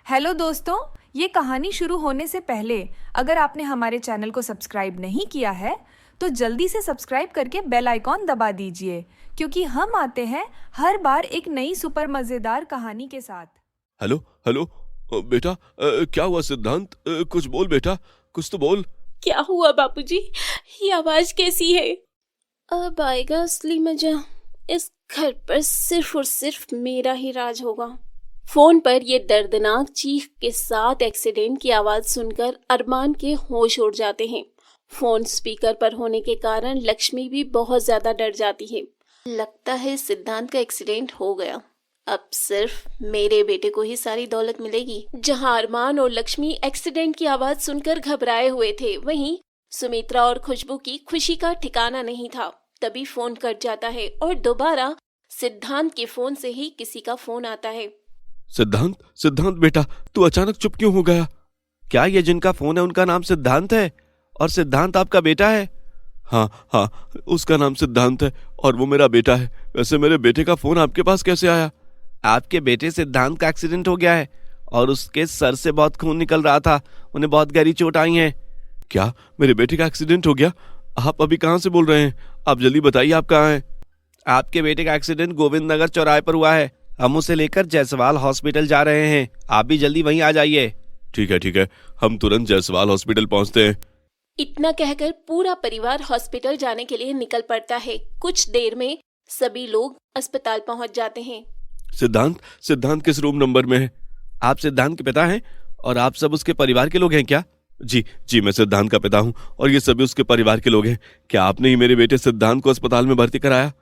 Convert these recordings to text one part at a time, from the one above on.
Hello दोस्तों, ये कहानी शुरू होने से पहले अगर आपने हमारे चैनल को सब्सक्राइब नहीं किया है तो जल्दी से सब्सक्राइब करके बेल आइकॉन दबा दीजिए क्योंकि हम आते हैं हर बार एक नई सुपर मजेदार कहानी के साथ। Hello hello. बेटा, क्या हुआ सिद्धांत? कुछ बोल बेटा, कुछ तो बोल। क्या हुआ बापूजी? ये आवाज कैसी है? अब आएगा असली मजा। इस घर पर सिर्फ और सिर्फ मेरा ही राज होगा। फोन पर ये दर्दनाक चीख के साथ एक्सीडेंट की आवाज सुनकर अरमान के होश उड़ जाते हैं। फोन स्पीकर पर होने के कारण लक्ष्मी भी बहुत ज्यादा डर जाती है। लगता है सिद्धांत का एक्सीडेंट हो गया। अब सिर्फ मेरे बेटे को ही सारी दौलत मिलेगी। जहां अरमान और लक्ष्मी एक्सीडेंट की आवाज सुनकर घबराए हुए थे, वहीं सुमित्रा और खुशबू की खुशी का ठिकाना नहीं था। तभी फोन कट जाता है और दोबारा सिद्धांत के फोन से ही किसी का फोन आता है। सिद्धांत, सिद्धांत बेटा, तू अचानक चुप क्यों हो गया? क्या ये जिनका फोन है उनका नाम सिद्धांत है और सिद्धांत आपका बेटा है? हाँ, उसका नाम सिद्धांत है और वो मेरा बेटा है। वैसे मेरे बेटे का फोन आपके पास कैसे आया? आपके बेटे सिद्धांत का एक्सीडेंट हो गया है और उसके सर से बहुत खून निकल रहा था। उन्हें बहुत गहरी चोट आई है। क्या मेरे बेटे का एक्सीडेंट हो गया? आप अभी कहाँ से बोल रहे हैं? आप जल्दी बताइए, आप कहाँ हैं? आपके बेटे का एक्सीडेंट गोविंद नगर चौराहे पर हुआ है। हम उसे लेकर जायसवाल हॉस्पिटल जा रहे हैं। आप भी जल्दी वहीं आ जाइए। ठीक है, हम तुरंत जायसवाल हॉस्पिटल पहुंचते हैं। इतना कहकर पूरा परिवार हॉस्पिटल जाने के लिए निकल पड़ता है। कुछ देर में सभी लोग अस्पताल पहुंच जाते हैं। सिद्धांत किस रूम नंबर में है? आप सिद्धांत के पिता हैं और आप सब उसके परिवार के लोग हैं क्या? जी, मैं सिद्धांत का पिता हूं और ये सभी उसके परिवार के लोग हैं। क्या आपने ही मेरे बेटे सिद्धांत को अस्पताल में भर्ती कराया?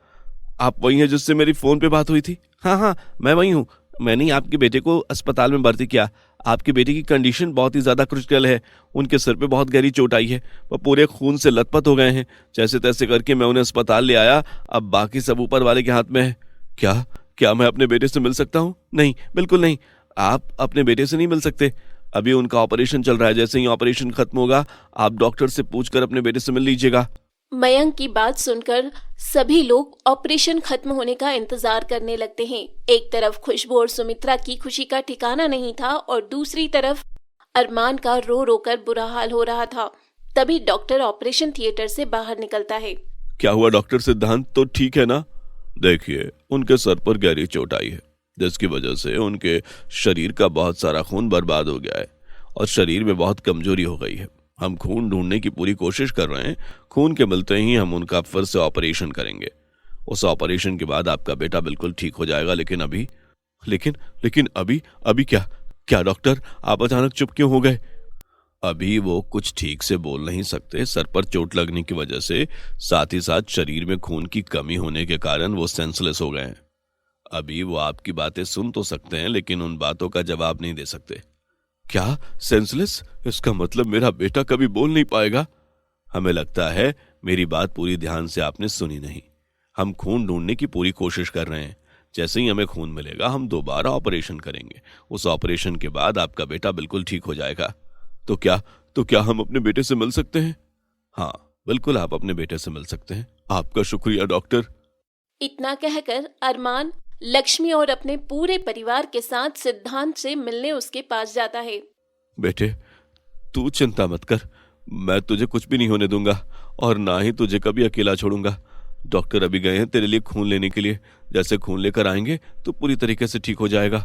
आप वही हैं जिससे मेरी फोन पे बात हुई थी? हाँ, मैं वही हूँ। मैंने ही आपके बेटे को अस्पताल में भर्ती किया। आपके बेटे की कंडीशन बहुत ही ज्यादा क्रिटिकल है। उनके सर पे बहुत गहरी चोट आई है। वो पूरे खून से लथपथ हो गए हैं। जैसे तैसे करके मैं उन्हें अस्पताल ले आया। अब बाकी सब ऊपर वाले के हाथ में है। क्या मैं अपने बेटे से मिल सकता हूँ? नहीं, बिल्कुल नहीं। आप अपने बेटे से नहीं मिल सकते। अभी उनका ऑपरेशन चल रहा है। जैसे ही ऑपरेशन खत्म होगा आप डॉक्टर से पूछकर अपने बेटे से मिल लीजिएगा। मयंक की बात सुनकर सभी लोग ऑपरेशन खत्म होने का इंतजार करने लगते हैं। एक तरफ खुशबू और सुमित्रा की खुशी का ठिकाना नहीं था और दूसरी तरफ अरमान का रो रो कर बुरा हाल हो रहा था। तभी डॉक्टर ऑपरेशन थिएटर से बाहर निकलता है। क्या हुआ डॉक्टर? सिद्धांत तो ठीक है ना? देखिए, उनके सर पर गहरी चोट आई है जिसकी वजह से उनके शरीर का बहुत सारा खून बर्बाद हो गया है और शरीर में बहुत कमजोरी हो गई है। हम खून ढूंढने की पूरी कोशिश कर रहे हैं। खून के मिलते ही हम उनका फिर से ऑपरेशन करेंगे। उस ऑपरेशन के बाद आपका बेटा बिल्कुल ठीक हो जाएगा। लेकिन अभी क्या डॉक्टर, आप अचानक चुप क्यों हो गए? अभी वो कुछ ठीक से बोल नहीं सकते। सर पर चोट लगने की वजह से साथ ही साथ शरीर में खून की कमी होने के कारण वो सेंसलेस हो गए हैं। अभी वो आपकी बातें सुन तो सकते हैं लेकिन उन बातों का जवाब नहीं दे सकते। क्या सेंसलेस? इसका मतलब मेरा बेटा कभी बोल नहीं पाएगा? हमें लगता है मेरी बात पूरी ध्यान से आपने सुनी नहीं। हम खून ढूंढने की पूरी कोशिश कर रहे हैं। जैसे ही हमें खून मिलेगा हम दोबारा ऑपरेशन करेंगे। उस ऑपरेशन के बाद आपका बेटा बिल्कुल ठीक हो जाएगा। तो क्या हम अपने बेटे से मिल सकते हैं? हाँ, बिल्कुल आप अपने बेटे से मिल सकते हैं। आपका शुक्रिया डॉक्टर। इतना कहकर अरमान लक्ष्मी और अपने पूरे परिवार के साथ सिद्धांत से मिलने उसके पास जाता है। बेटे, तू चिंता मत कर। मैं तुझे कुछ भी नहीं होने दूंगा और ना ही तुझे कभी अकेला छोड़ूंगा। डॉक्टर अभी गए हैं तेरे लिए खून लेने के लिए। जैसे खून लेकर आएंगे तो पूरी तरीके से ठीक हो जाएगा।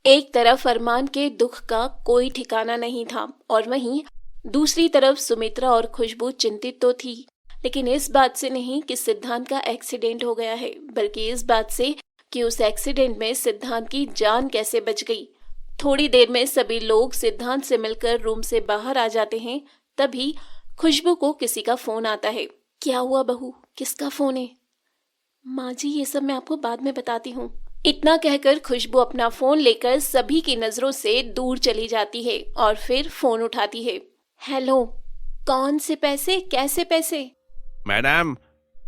एक तरफ अरमान के दुख का कोई ठिकाना नहीं था और वहीं दूसरी तरफ सुमित्रा और खुशबू चिंतित तो थी, लेकिन इस बात से नहीं कि सिद्धांत का एक्सीडेंट हो गया है, बल्कि इस बात से कि उस एक्सीडेंट में सिद्धांत की जान कैसे बच गई। थोड़ी देर में सभी लोग सिद्धांत से मिलकर रूम से बाहर आ जाते हैं। तभी खुशबू को किसी का फोन आता है। क्या हुआ बहू, किसका फोन है? माँ जी, ये सब मैं आपको बाद में बताती हूँ। इतना कहकर खुशबू अपना फोन लेकर सभी की नजरों से दूर चली जाती है और फिर फोन उठाती है। हेलो, कौन से पैसे, कैसे पैसे? मैडम,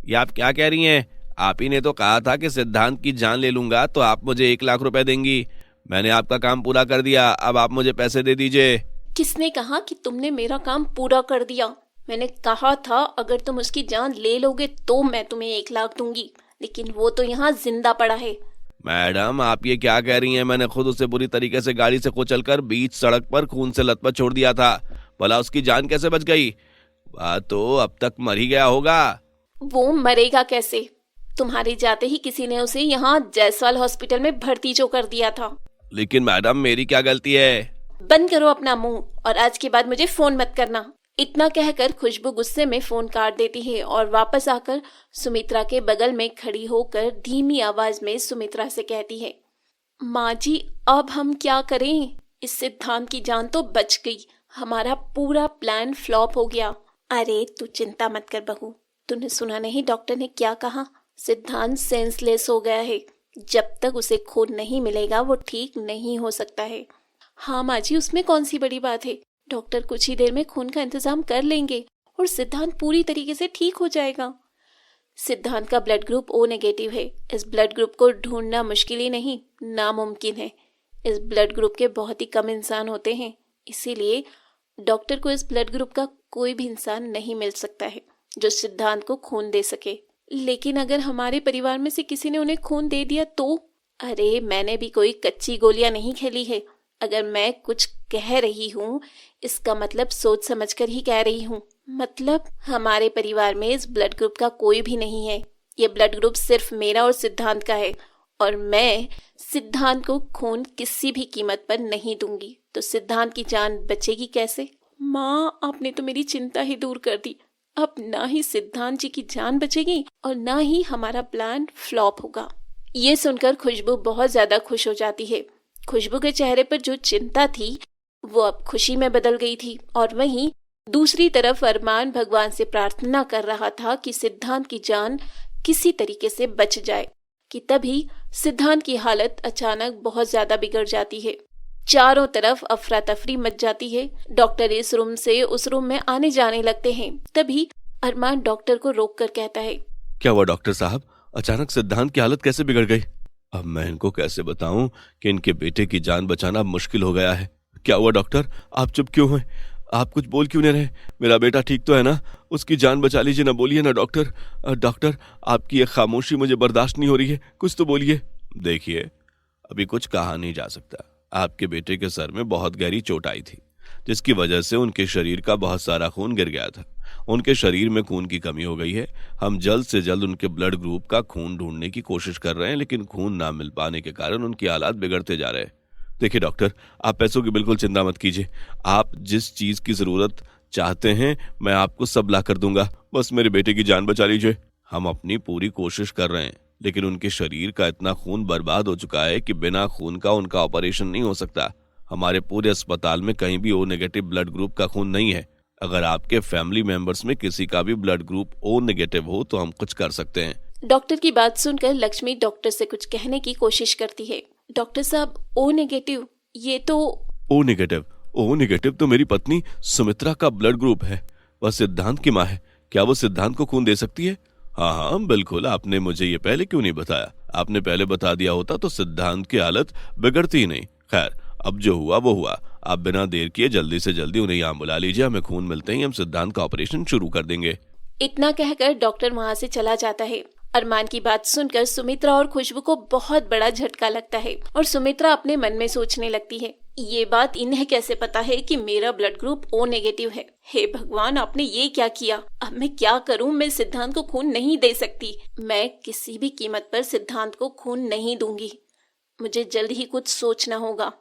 ये आप क्या कह रही हैं? आप ही ने तो कहा था कि सिद्धांत की जान ले लूंगा तो आप मुझे 1 लाख रुपए देंगी। मैंने आपका काम पूरा कर दिया, अब आप मुझे पैसे दे दीजिए। किसने कहा कि तुमने मेरा काम पूरा कर दिया? मैंने कहा था अगर तुम उसकी जान ले लोगे तो मैं तुम्हें 1 लाख दूंगी, लेकिन वो तो यहाँ जिंदा पड़ा है। मैडम आप ये क्या कह रही हैं? मैंने खुद उसे बुरी तरीके से गाड़ी से कुचलकर बीच सड़क पर खून से लथपथ छोड़ दिया था। भला उसकी जान कैसे बच गई? वह तो अब तक मर ही गया होगा। वो मरेगा कैसे? तुम्हारे जाते ही किसी ने उसे यहाँ जायसवाल हॉस्पिटल में भर्ती जो कर दिया था। लेकिन मैडम मेरी क्या गलती है? बंद करो अपना मुंह और आज के बाद मुझे फोन मत करना। इतना कहकर खुशबू गुस्से में फोन काट देती है और वापस आकर सुमित्रा के बगल में खड़ी होकर धीमी आवाज में सुमित्रा से कहती है, माँ जी अब हम क्या करें? इस सिद्धांत की जान तो बच गई, हमारा पूरा प्लान फ्लॉप हो गया। अरे तू चिंता मत कर बहू, तूने सुना नहीं डॉक्टर ने क्या कहा? सिद्धांत सेंसलेस हो गया है, जब तक उसे खून नहीं मिलेगा वो ठीक नहीं हो सकता है। हाँ माँ जी उसमें कौन सी बड़ी बात है, डॉक्टर कुछ ही देर में खून का इंतजाम कर लेंगे और सिद्धांत पूरी तरीके से ठीक हो जाएगा। सिद्धांत का ब्लड ग्रुप ओ नेगेटिव है। इस ब्लड ग्रुप को ढूंढना मुश्किल ही नहीं नामुमकिन है। इस ब्लड ग्रुप के बहुत ही कम इंसान होते हैं, इसीलिए डॉक्टर को इस ब्लड ग्रुप का कोई भी इंसान नहीं मिल सकता है जो सिद्धांत को खून दे सके। लेकिन अगर हमारे परिवार में से किसी ने उन्हें खून दे दिया तो? अरे मैंने भी कोई कच्ची गोलियां नहीं खेली है। अगर मैं कुछ कह रही हूँ इसका मतलब सोच समझकर ही कह रही हूँ। मतलब हमारे परिवार में इस ब्लड ग्रुप का कोई भी नहीं है। ये ब्लड ग्रुप सिर्फ मेरा और सिद्धांत का है और मैं सिद्धांत को खून किसी भी कीमत पर नहीं दूंगी। तो सिद्धांत की जान बचेगी कैसे? माँ आपने तो मेरी चिंता ही दूर कर दी। अब ना ही सिद्धांत जी की जान बचेगी और ना ही हमारा प्लान फ्लॉप होगा। ये सुनकर खुशबू बहुत ज्यादा खुश हो जाती है। खुशबू के चेहरे पर जो चिंता थी वो अब खुशी में बदल गई थी और वहीं दूसरी तरफ अरमान भगवान से प्रार्थना कर रहा था कि सिद्धांत की जान किसी तरीके से बच जाए। कि तभी सिद्धांत की हालत अचानक बहुत ज्यादा बिगड़ जाती है। चारों तरफ अफरा तफरी मच जाती है। डॉक्टर इस रूम से उस रूम में आने जाने लगते हैं। तभी अरमान डॉक्टर को रोककर कहता है, क्या हुआ डॉक्टर साहब? अचानक सिद्धांत की हालत कैसे बिगड़ गई? अब मैं इनको कैसे बताऊं कि इनके बेटे की जान बचाना मुश्किल हो गया है। क्या हुआ डॉक्टर? आप चुप क्यों हैं? आप कुछ बोल क्यों नहीं रहे? मेरा बेटा ठीक तो है ना? उसकी जान बचा लीजिए ना, बोलिए ना डॉक्टर। डॉक्टर आपकी ये खामोशी मुझे बर्दाश्त नहीं हो रही है, कुछ तो बोलिए। देखिए अभी कुछ कहा नहीं जा सकता। आपके बेटे के सर में बहुत गहरी चोट आई थी जिसकी वजह से उनके शरीर का बहुत सारा खून गिर गया था। उनके शरीर में खून की कमी हो गई है। हम जल्द से जल्द उनके ब्लड ग्रुप का खून ढूंढने की कोशिश कर रहे हैं, लेकिन खून ना मिल पाने के कारण उनकी हालात बिगड़ते जा रहे हैं। देखिए डॉक्टर आप पैसों की बिल्कुल चिंता मत कीजिए। आप जिस चीज की जरूरत चाहते हैं मैं आपको सब ला कर दूंगा, बस मेरे बेटे की जान बचा लीजिए। हम अपनी पूरी कोशिश कर रहे हैं, लेकिन उनके शरीर का इतना खून बर्बाद हो चुका है कि बिना खून का उनका ऑपरेशन नहीं हो सकता। हमारे पूरे अस्पताल में कहीं भी ओ नेगेटिव ब्लड ग्रुप का खून नहीं है। अगर आपके फैमिली मेंबर्स में किसी का भी ब्लड ग्रुप ओ नेगेटिव हो तो हम कुछ कर सकते हैं। डॉक्टर की बात सुनकर लक्ष्मी डॉक्टर से कुछ कहने की कोशिश करती है। डॉक्टर साहब ओ नेगेटिव, ये तो ओ नेगेटिव? ओ नेगेटिव तो मेरी पत्नी सुमित्रा का ब्लड ग्रुप है। वह सिद्धांत की माँ है। क्या वो सिद्धांत को खून दे सकती है? हाँ हाँ बिल्कुल। आपने मुझे ये पहले क्यों नहीं बताया? आपने पहले बता दिया होता तो सिद्धांत की हालत बिगड़ती ही नहीं। खैर अब जो हुआ वो हुआ। आप बिना देर किए जल्दी से जल्दी उन्हें यहाँ बुला लीजिए। हमें खून मिलते ही हम सिद्धांत का ऑपरेशन शुरू कर देंगे। इतना कहकर डॉक्टर वहां से चला जाता है। अरमान की बात सुनकर सुमित्रा और खुशबू को बहुत बड़ा झटका लगता है और सुमित्रा अपने मन में सोचने लगती है, ये बात इन्हें कैसे पता है कि मेरा ब्लड ग्रुप ओ नेगेटिव है? हे भगवान आपने ये क्या किया? अब मैं क्या करूं? मैं सिद्धांत को खून नहीं दे सकती। मैं किसी भी कीमत पर सिद्धांत को खून नहीं दूंगी। मुझे जल्द ही कुछ सोचना होगा।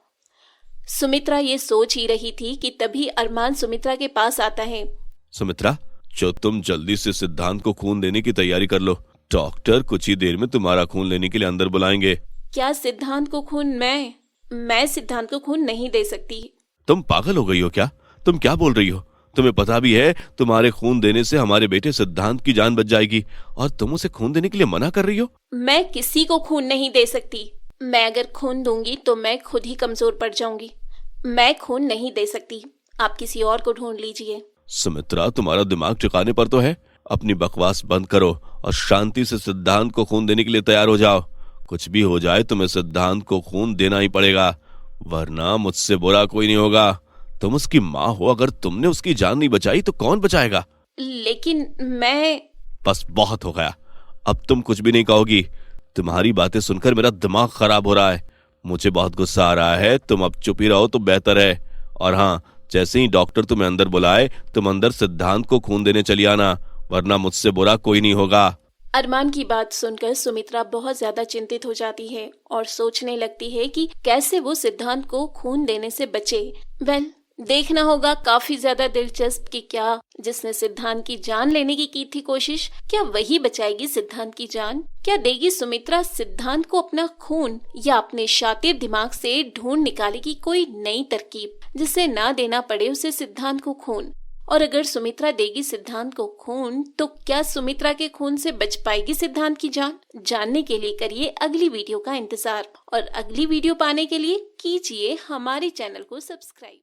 सुमित्रा ये सोच ही रही थी कि तभी अरमान सुमित्रा के पास आता है। सुमित्रा जो तुम जल्दी से सिद्धांत को खून देने की तैयारी कर लो। डॉक्टर कुछ ही देर में तुम्हारा खून लेने के लिए अंदर बुलाएंगे। क्या सिद्धांत को खून? मैं सिद्धांत को खून नहीं दे सकती। तुम पागल हो गई हो क्या? तुम क्या बोल रही हो? तुम्हें पता भी है तुम्हारे खून देने से हमारे बेटे सिद्धांत की जान बच जाएगी और तुम उसे खून देने के लिए मना कर रही हो? मैं किसी को खून नहीं दे सकती। मैं अगर खून दूंगी तो मैं खुद ही कमजोर पड़ जाऊंगी। मैं खून नहीं दे सकती। आप किसी और को ढूंढ लीजिए। सुमित्रा तुम्हारा दिमाग ठिकाने पर तो है? अपनी बकवास बंद करो और शांति से सिद्धांत को खून देने के लिए तैयार हो जाओ। कुछ भी हो जाए तुम्हें सिद्धांत को खून देना ही पड़ेगा, वरना मुझसे बुरा कोई नहीं होगा। तुम उसकी माँ हो, अगर तुमने उसकी जान नहीं बचाई तो कौन बचाएगा? लेकिन मैं... बस बहुत हो गया। अब तुम कुछ भी नहीं कहोगी। तुम्हारी बातें सुनकर मेरा दिमाग खराब हो रहा है। मुझे बहुत गुस्सा आ रहा है। तुम अब चुप ही रहो तो बेहतर है। और हाँ, जैसे ही डॉक्टर तुम्हें अंदर बुलाए तुम अंदर सिद्धांत को खून देने चली आना, वरना मुझसे बुरा कोई नहीं होगा। अरमान की बात सुनकर सुमित्रा बहुत ज्यादा चिंतित हो जाती है और सोचने लगती है कि कैसे वो सिद्धांत को खून देने से बचे। देखना होगा काफी ज्यादा दिलचस्प कि क्या जिसने सिद्धांत की जान लेने की थी कोशिश, क्या वही बचाएगी सिद्धांत की जान? क्या देगी सुमित्रा सिद्धांत को अपना खून, या अपने शातिर दिमाग से ढूंढ निकालेगी कोई नई तरकीब जिससे ना देना पड़े उसे सिद्धांत को खून? और अगर सुमित्रा देगी सिद्धांत को खून तो क्या सुमित्रा के खून से बच पाएगी सिद्धांत की जान? जानने के लिए करिए अगली वीडियो का इंतजार, और अगली वीडियो पाने के लिए कीजिए हमारे चैनल को सब्सक्राइब।